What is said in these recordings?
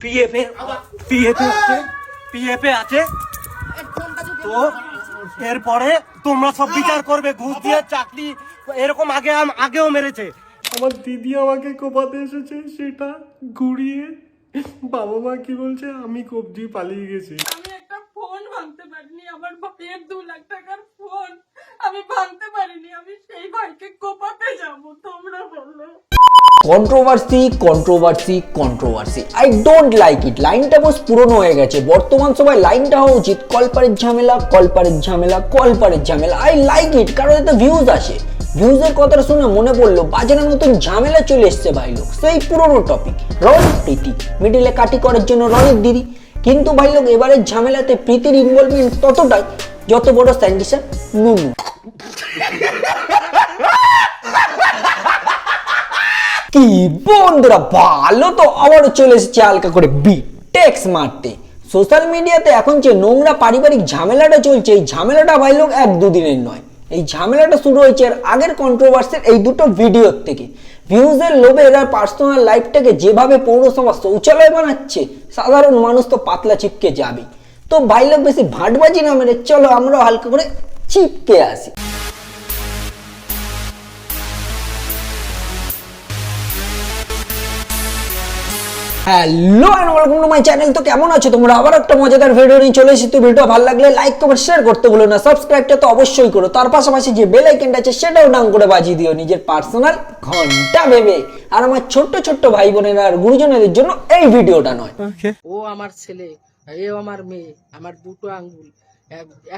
পিএফে পিএফে আছে পিএফে আছে তো এরপরে তোমরা সব বিচার করবে। ঘুষ দিয়ে চাকরি এরকম আগেও মেরেছে। আমার দিদি আমাকে কোপাতে এসেছে, সেটা ঘুরিয়ে বাবা মা কি বলছে আমি কবজি পালিয়ে গেছি। আমি একটা ফোন ভাঙতে পারিনি, আমার ভাইয়ের 2 লাখ টাকার ফোন আমি ভাঙতে পারিনি। আমি সেই ভাইকে কোপাতে যাব, তোমরা বলো। Controversy controversy controversy, I don't like it. লাইনটা বস পুরনো হয়ে গেছে। বর্তমান সময় লাইনটা হওয়া উচিত কলপারের ঝামেলা কলপারের ঝামেলা কলপারের ঝামেলা। আই লাইক ইট, কারণ এতে ভিউজ আসে। ভিউজের কথাটা শুনে মনে পড়লো বাজারের নতুন ঝামেলা চলে এসছে ভাই লোক, সেই পুরনো টপিক রন প্রীতি মিডিলে কাটি করার জন্য রনের দিদি। কিন্তু ভাই লোক এবারের ঝামেলাতে প্রীতির ইনভলভমেন্ট ততটাই যত বড় স্যান্ডিসন নুনু। কি বন্ধুরা ভালো তো আবারও চলে এসেছে হালকা করে বিটেক্স মারতে। সোশ্যাল মিডিয়াতে এখন যে নোংরা পারিবারিক ঝামেলাটা চলছে, এই ঝামেলাটা ভাই লোক 1-2 দিনের নয়। এই ঝামেলাটা শুরু হয়েছে এর আগের কন্ট্রোভার্সির এই দুটো ভিডিওর থেকে। ভিউজের লোভে এরা পার্সোনাল লাইফটাকে যেভাবে পৌরসভা শৌচালয় বানাচ্ছে, সাধারণ মানুষ তো পাতলা চিপকে যাবে। তো ভাই লোক বেশি ভাটবাজি না মেরে চলো আমরা হালকা করে চিপকে আসি। Hello and welcome to my channel. তো কেমন আছো তোমরা? আবার একটা মজাদার ভিডিও নিয়ে চলে এসেছি। তো ভিডিও ভালো লাগলে লাইক কমেন্ট শেয়ার করতে ভুলো না, সাবস্ক্রাইবটা তো অবশ্যই করো। তার পাশাপাশি যে বেল আইকনটা আছে সেটাও ডান করে বাজিয়ে দিও নিজের পার্সোনাল ঘন্টা ভেবে। আর আমার ছোট্ট ছোট্ট ভাই বোনেরা আর গুরুজনদের জন্য এই ভিডিওটা নয়। ও আমার ছেলে, এও আমার মেয়ে, আমার দুটো আঙ্গুল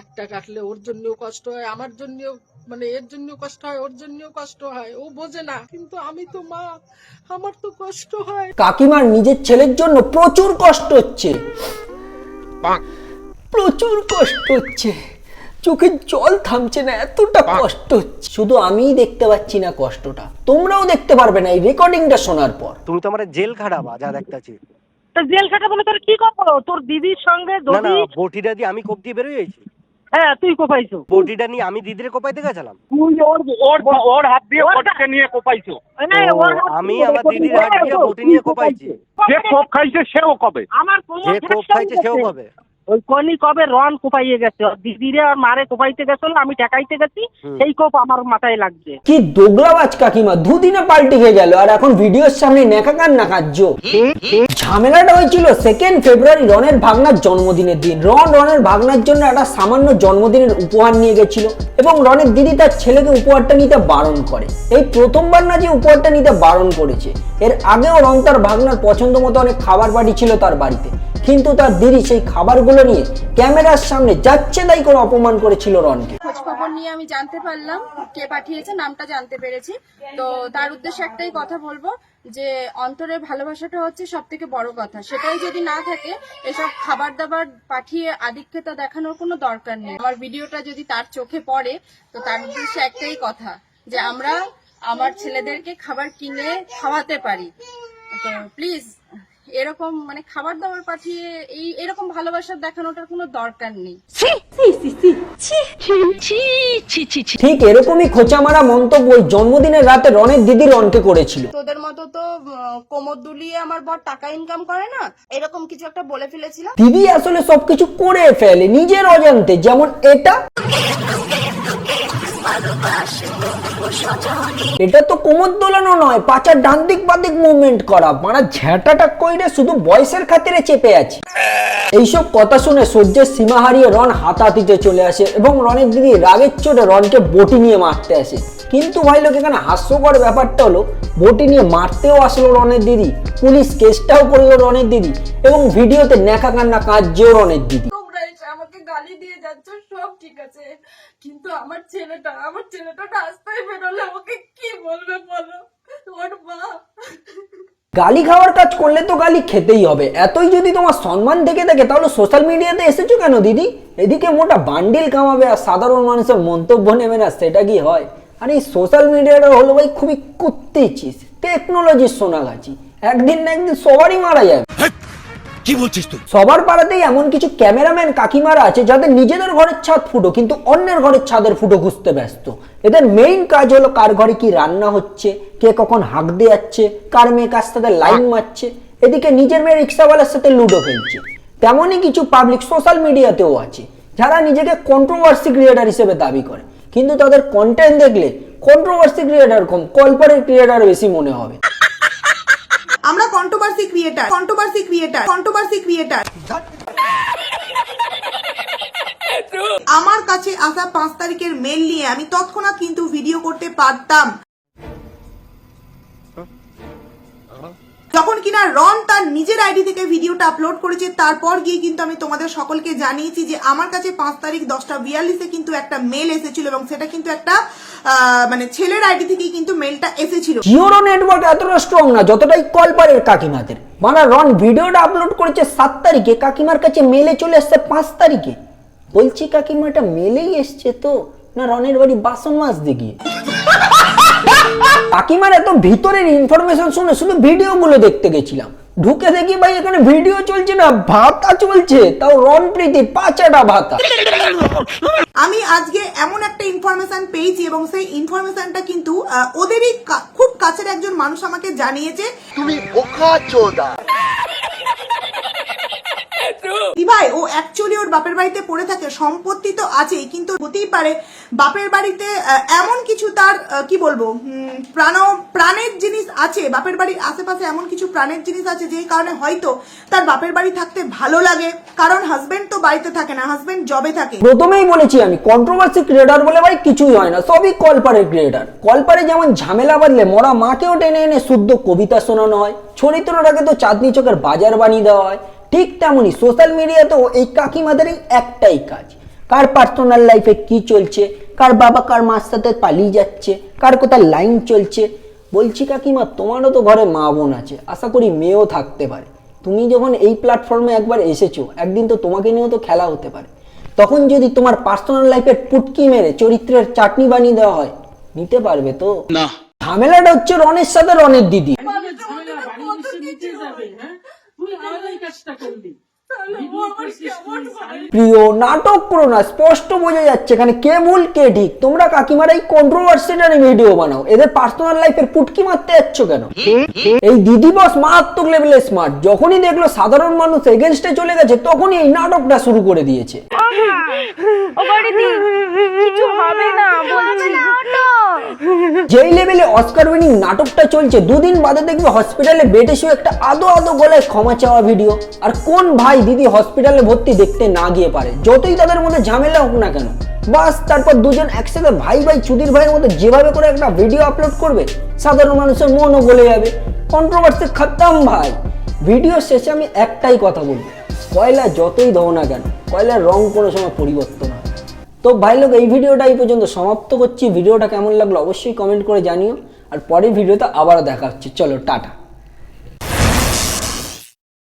একটা কাটলে ওর জন্যও কষ্ট হয়, আমার জন্যও, মানে এর জন্যও কষ্ট হয়, ওর জন্যও কষ্ট হয়। ও বোঝে না, কিন্তু আমি তো মা, আমার তো কষ্ট হয়। কাকিমার নিজের ছেলের জন্য প্রচুর কষ্ট হচ্ছে, প্রচুর কষ্ট হচ্ছে, চোখের জল থামছে না, এতটা কষ্ট হচ্ছে। শুধু আমিই দেখতে পাচ্ছি না কষ্টটা, তোমরাও দেখতে পারবে না এই রেকর্ডিংটা শোনার পর। তুমি তো আমার জেল খাটাবা যা দেখতেছি। তো জেল খাটা বলে তোর কি করবো? তোর দিদির সঙ্গে না না, বটিটা দিয়ে আমি কোপ দিয়ে বেরোয় গেছি। হ্যাঁ তুই কোপাইছো। বটিটা নিয়ে আমি দিদিরে কোপাইতে গেছিলাম। তুই ওর হাত দিয়ে বটিকে নিয়ে কোপাইছো। আমি আমার দিদির হাত দিয়ে বটি নিয়ে কোপাইছি। যে কোপ খাইছে সেও কবে? আমার যে কোপ খাইছে সেও কবে? ওই কোনি কবে রন কোপাইয়ে গেছে, দিদিরে আর মারে কোপাইতে গেছিল, আমি ঠেকাইতে গেছি, সেই কোপ আমার মাথায় লাগছে। কি দোগলাবাজ কাকিমা, দুদিনে পাল্টে গিয়ে গেল আর এখন ভিডিওর সামনে নেকা কান না কাজ্য। ঝামেলাটা হয়েছিল 2 ফেব্রুয়ারি রনের ভাগনার জন্মদিনের দিন। রনের ভাগনার জন্য একটা সামান্য জন্মদিনের উপহার নিয়ে গেছিল এবং রনের দিদি তার ছেলেকে উপহারটা নিতে বারণ করে। এই প্রথমবার না যে উপহারটা নিতে বারণ করেছে, এর আগেও রন তার ভাগনার পছন্দ মতো অনেক খাবার পাঠিয়েছিল তার বাড়িতে, কিন্তু তার দিদি সেই খাবারগুলো নিয়ে ক্যামেরার সামনে যাচ্ছে তাই করে অপমান করেছিল রনকে। খোঁজ খবর নিয়ে আমি জানতে পারলাম কে পাঠিয়েছে, নামটা জানতে পেরেছি। তো তার উদ্দেশ্যে একটাই কথা বলবো যে অন্তরের ভালোবাসাটা হচ্ছে সব থেকে বড় কথা। সেটাই যদি না থাকে, এসব খাবার দাবার পাঠিয়ে আধিক্যতা দেখানোর কোনো দরকার নেই। আমার ভিডিওটা যদি তার চোখে পড়ে, তো তার উদ্দেশ্যে একটাই কথা যে আমরা আমার ছেলেদেরকে খাবার কিনে খাওয়াতে পারি। তো প্লিজ এরকম মানে খাবার দাবার পাঠিয়ে এরকম ভালোবাসা দেখানোটার কোনো দরকার নেই। ঠিক এরকমই খোঁচা মারা মন্তব্য ওই জন্মদিনের রাতে রনের দিদি রনকে করেছিল। তোদের মতো তো কোমর দুলিয়ে আমার বর টাকা ইনকাম করে না, এরকম কিছু একটা বলে ফেলেছিলাম। দিদি আসলে সবকিছু করে ফেলে নিজের অজান্তে, যেমন এটা তো কোমর দোলানো নয়, পাচার ডান দিক বাদিক মুভমেন্ট করা। মানে ঝ্যাটাটা কইরে শুধু বয়সের খাতিরে চেপে আছে। এইসব কথা শুনে সহ্যের সীমা হারিয়ে রন হাতাহাতিতে চলে আসে এবং রনের দিদি রাগের চোটে রনকে বটি নিয়ে মারতে আসে। কিন্তু ভাই লোক এখানে হাস্যকর ব্যাপারটা হলো, বটি নিয়ে মারতেও আসলো রনের দিদি, পুলিশ কেসটাও করলো রনের দিদি এবং ভিডিওতে নেকা কান্না কাঁদছেও রনের দিদি। তোমরা এসে আমাকে গালি দিয়ে যাচ্ছ, সব ঠিক আছে, কিন্তু আমার ছেলেটা রাস্তায় বেরোলে ওকে কি বলবে বলো? ওর মা গালি খাওয়ার কাজ করলে তো গালি খেতেই হবে। এতই যদি তোমার সম্মান থেকে থাকে তাহলে সোশ্যাল মিডিয়াতে এসেছো কেন দিদি? এদিকে মোটা বান্ডিল কামাবে আর সাধারণ মানুষের মন্তব্য নেবে না, সেটা কি হয়? আর এই সোশ্যাল মিডিয়াটা হলো ভাই খুবই কুত্তে চিজ, টেকনোলজির সোনাগাছি। একদিন না একদিন সবারই মারা যাবে। কি বলছিস তুই? সবার পাড়াতেই এমন কিছু ক্যামেরাম্যান কাকিমারা আছে যাদের নিজেদের ঘরের ছাদ ফুটো কিন্তু অন্যের ঘরের ছাদের ফুটো খুঁজতে ব্যস্ত। এদের মেইন কাজ হলো কার ঘরে কি রান্না হচ্ছে, কে কখন হাঁক দিয়ে যাচ্ছে, কার মেয়ে কার সাথে লাইন মারছে, এদিকে নিজের মেয়ে রিক্সাওয়ালার সাথে লুডো খেলছে। তেমনই কিছু পাবলিক সোশ্যাল মিডিয়াতেও আছে যারা নিজেকে কন্ট্রোভার্সি ক্রিয়েটার হিসেবে দাবি করে, কিন্তু তাদের কন্টেন্ট দেখলে কন্ট্রোভার্সি ক্রিয়েটার কম কলপারের ক্রিয়েটার বেশি মনে হবে। আমরা কন্ট্রোভার্সি ক্রিয়েটার আমার কাছে আসা 5 তারিখের মেল নিয়ে আমি তৎক্ষণাৎ কিন্তু ভিডিও করতে পারতাম। যখন কিনা রন তার নিজের আইডি থেকে ভিডিওটা আপলোড করেছে, তারপর গিয়ে কিন্তু আমি তোমাদের সকলকে জানিয়েছি যে আমার কাছে 5 তারিখ 10:42 কিন্তু একটা মেল এসেছিল এবং সেটা কিন্তু একটা মানে ছেলের আইডি থেকেই কিন্তু মেলটা এসেছিল। জিওর নেটওয়ার্ক এতটা স্ট্রং না যতটাই কলপারের কাকিমাদের। মানে রন ভিডিওটা আপলোড করেছে 7 তারিখে, কাকিমার কাছে মেলে চলে আসছে 5 তারিখে। বলছি কাকিমা এটা মেলেই এসছে তো, না রনের বাড়ি বাসন মাছ দেখিয়ে? কাকিমার এত ভিতরের ইনফরমেশন শুনে শুধু ভিডিওগুলো দেখতে গেছিলাম, ঢুকে দেখি ভাই এখানে ভিডিও চলছে না, ভাতা চলছে, তাও রন প্রীতি 5টা ভাতা। আমি আজকে এমন একটা ইনফরমেশন পেয়েছি এবং সেই ইনফরমেশনটা কিন্তু ওদেরই খুব কাছের একজন মানুষ আমাকে জানিয়েছে। তুমি বোকাচোদা। ভাই ও অ্যাকচুয়ালি ওর বাপের বাড়িতে পড়ে থাকে, সম্পত্তি তো আছেই, কিন্তু হতেই পারে বাপের বাড়িতে এমন কিছু তার কি বলবো প্রাণের জিনিস আছে, বাপের বাড়ির আশেপাশে এমন কিছু প্রাণের জিনিস আছে যে কারণে হয়তো তার বাপের বাড়ি থাকতে ভালো লাগে, কারণ হাজবেন্ড তো বাড়িতে থাকে না, হাজবেন্ড জবে থাকে। প্রথমেই বলেছি আমি কন্ট্রোভার্সি ক্রিয়েটার বলে ভাই কিছুই হয় না, সবই কলপারের ক্রিয়েটার। কলপারে যেমন ঝামেলা বাঁধলে মরা মাকেও টেনে এনে শুদ্ধ কবিতা শোনানো হয়, চরিত্রটাকে তো চাঁদনি চোখের বাজার বানিয়ে দেওয়া হয়, ঠিক তেমনই সোশ্যাল মিডিয়াতেও এই কাকিমাদের একটাই কাজ, কার পার্সোনাল লাইফে কি চলছে, কার বাবা কার মার সাথে পালিয়ে যাচ্ছে, কার কোথায় লাইন চলছে। বলছি কাকিমা তোমারও তো ঘরে মা বোন আছে, আশা করি মেয়েও থাকতে পারে। তুমি যখন এই প্ল্যাটফর্মে একবার এসেছো, একদিন তো তোমাকে নিয়েও তো খেলা হতে পারে। তখন যদি তোমার পার্সোনাল লাইফের পুটকি মেরে চরিত্রের চাটনি বানিয়ে দেওয়া হয়, নিতে পারবে তো? না। ঝামেলাটা হচ্ছে রনের সাথে রনের দিদি। প্রিয় নাটক করো না, স্পষ্ট বোঝা যাচ্ছে এখানে কে ভুল কে ঠিক। তোমরা কাকিমারা এই কন্ট্রোভার্সিটার ভিডিও বানাও, এদের পার্সোনাল লাইফের পুটকি মারতে যাচ্ছ কেন? এই দিদি বস মারাত্মক লেভেলে স্মার্ট, যখনই দেখলো সাধারণ মানুষ এগেনস্টে চলে গেছে তখনই এই নাটকটা শুরু করে দিয়েছে। যেই লেভেলে অস্কার উইনিং নাটকটা চলছে, দুদিন বাদে দেখবে হসপিটালে বেডে শুয়ে একটা আদো গলায় ক্ষমা চাওয়া ভিডিও। আর কোন ভাই দিদি হসপিটালে ভর্তি দেখতে না গিয়ে পারে, যতই তাদের মধ্যে ঝামেলা হোক না কেন, বাস তারপর দুজন একসাথে ভাই চুদির ভাইয়ের মধ্যে যেভাবে করে একটা ভিডিও আপলোড করবে, সাধারণ মানুষের মনও গলে যাবে। কন্ট্রোভার্সি খতম ভাই। ভিডিও শেষে আমি একটাই কথা বলবো, কয়লা যতই দাও না কেন, কয়লার রং কোনো সময় পরিবর্তন হয়। তো ভাই লোক এই ভিডিওটা এই পর্যন্ত সমাপ্ত করছি। ভিডিওটা কেমন লাগলো অবশ্যই কমেন্ট করে জানিও, আর পরের ভিডিওতে আবার দেখা হচ্ছে। চলো টাটা।